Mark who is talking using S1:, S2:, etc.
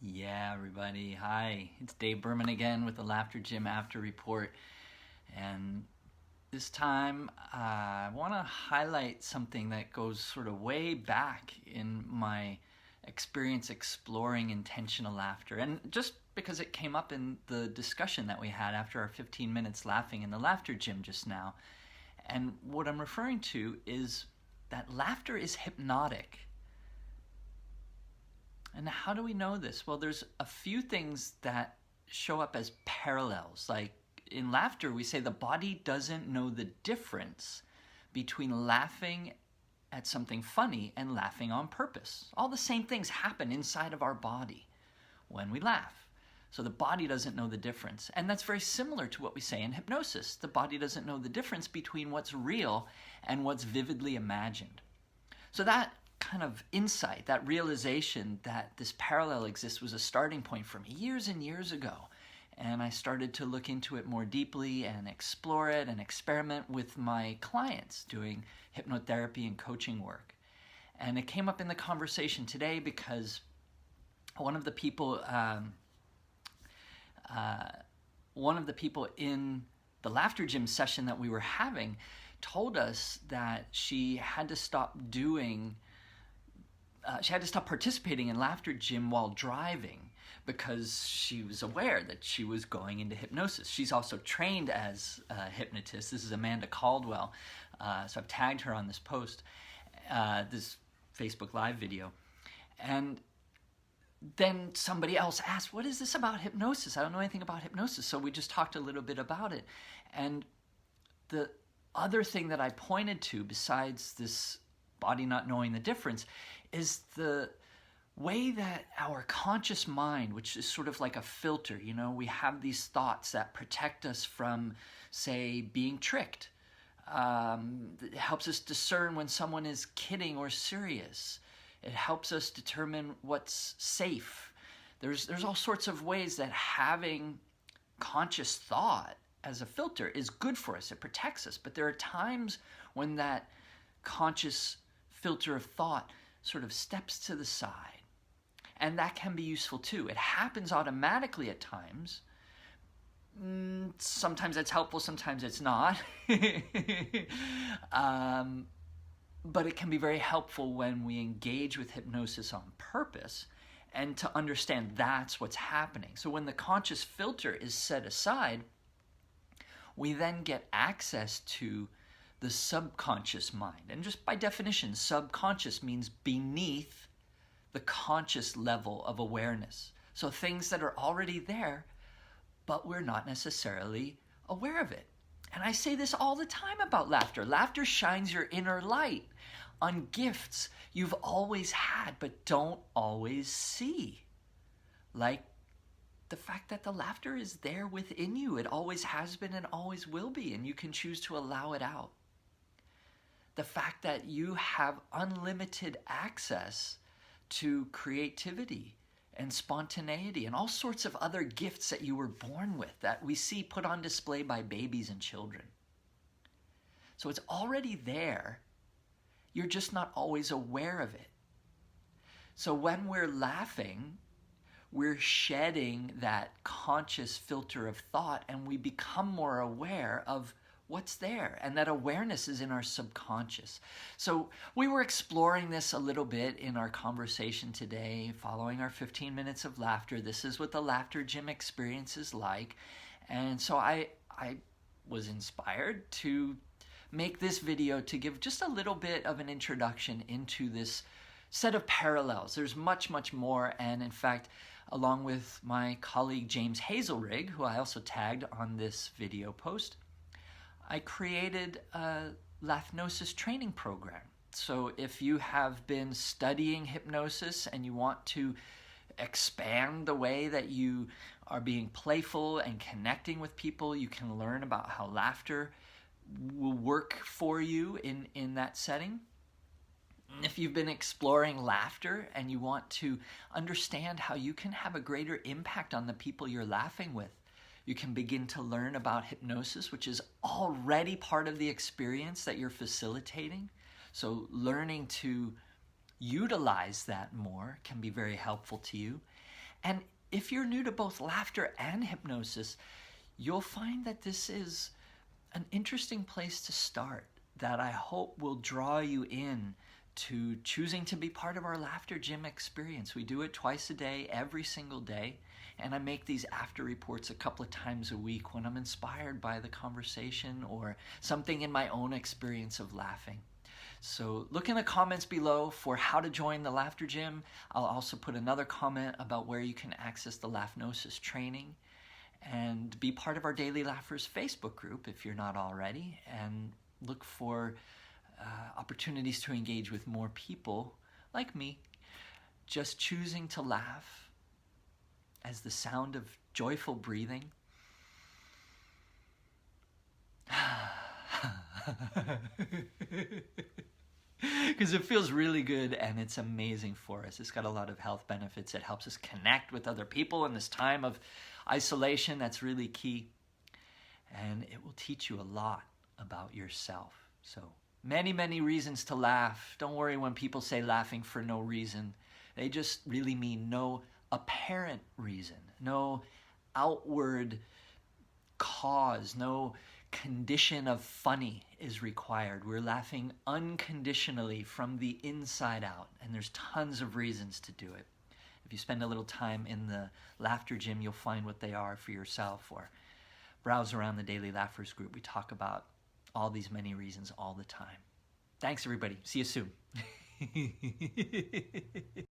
S1: Yeah, everybody. Hi, it's Dave Berman again with the Laughter Gym After Report. And this time I want to highlight something that goes sort of way back in my experience exploring intentional laughter. And just because it came up in the discussion that we had after our 15 minutes laughing in the Laughter Gym just now. And what I'm referring to is that laughter is hypnotic. And how do we know this? Well, there's a few things that show up as parallels. Like in laughter, we say the body doesn't know the difference between laughing at something funny and laughing on purpose. All the same things happen inside of our body when we laugh. So the body doesn't know the difference. And that's very similar to what we say in hypnosis. The body doesn't know the difference between what's real and what's vividly imagined. So that kind of insight, that realization that this parallel exists was a starting point for me years and years ago. And I started to look into it more deeply and explore it and experiment with my clients doing hypnotherapy and coaching work. And it came up in the conversation today because one of the people in the Laughter Gym session that we were having told us that she had to stop participating in Laughter Gym while driving because she was aware that she was going into hypnosis. She's also trained as a hypnotist. This is Amanda Caldwell. So I've tagged her on this post, this Facebook Live video. And then somebody else asked, what is this about hypnosis? I don't know anything about hypnosis. So we just talked a little bit about it. And the other thing that I pointed to, besides this body not knowing the difference, is the way that our conscious mind, which is sort of like a filter, we have these thoughts that protect us from, say, being tricked. It helps us discern when someone is kidding or serious. It helps us determine what's safe. There's all sorts of ways that having conscious thought as a filter is good for us. It protects us. But there are times when that conscious filter of thought sort of steps to the side. And that can be useful too. It happens automatically at times. Sometimes it's helpful, sometimes it's not. But it can be very helpful when we engage with hypnosis on purpose and to understand that's what's happening. So when the conscious filter is set aside, we then get access to the subconscious mind. And just by definition, subconscious means beneath the conscious level of awareness. So things that are already there, but we're not necessarily aware of it. And I say this all the time about laughter. Laughter shines your inner light on gifts you've always had but don't always see. Like the fact that the laughter is there within you. It always has been and always will be, and you can choose to allow it out. The fact that you have unlimited access to creativity and spontaneity and all sorts of other gifts that you were born with that we see put on display by babies and children. So it's already there. You're just not always aware of it. So when we're laughing, we're shedding that conscious filter of thought and we become more aware of what's there, and that awareness is in our subconscious. So we were exploring this a little bit in our conversation today, following our 15 minutes of laughter. This is what the Laughter Gym experience is like. And so I was inspired to make this video to give just a little bit of an introduction into this set of parallels. There's much, much more. And in fact, along with my colleague James Hazelrig, who I also tagged on this video post, I created a Laughnosis training program. So if you have been studying hypnosis and you want to expand the way that you are being playful and connecting with people, you can learn about how laughter will work for you in that setting. If you've been exploring laughter and you want to understand how you can have a greater impact on the people you're laughing with, you can begin to learn about hypnosis, which is already part of the experience that you're facilitating. So learning to utilize that more can be very helpful to you. And if you're new to both laughter and hypnosis, you'll find that this is an interesting place to start that I hope will draw you in to choosing to be part of our laughter gym experience. We do it twice a day, every single day, and I make these after reports a couple of times a week when I'm inspired by the conversation or something in my own experience of laughing. So look in the comments below for how to join the laughter gym. I'll also put another comment about where you can access the Laughnosis training, and be part of our Daily Laughers Facebook group if you're not already, and look for opportunities to engage with more people like me, just choosing to laugh as the sound of joyful breathing. Because it feels really good and it's amazing for us. It's got a lot of health benefits. It helps us connect with other people in this time of isolation. That's really key. And it will teach you a lot about yourself. So many, many reasons to laugh. Don't worry when people say laughing for no reason. They just really mean no apparent reason, no outward cause, no condition of funny is required. We're laughing unconditionally from the inside out, and there's tons of reasons to do it. If you spend a little time in the laughter gym, you'll find what they are for yourself, or browse around the Daily Laughers group. We talk about all these many reasons all the time. Thanks, everybody. See you soon.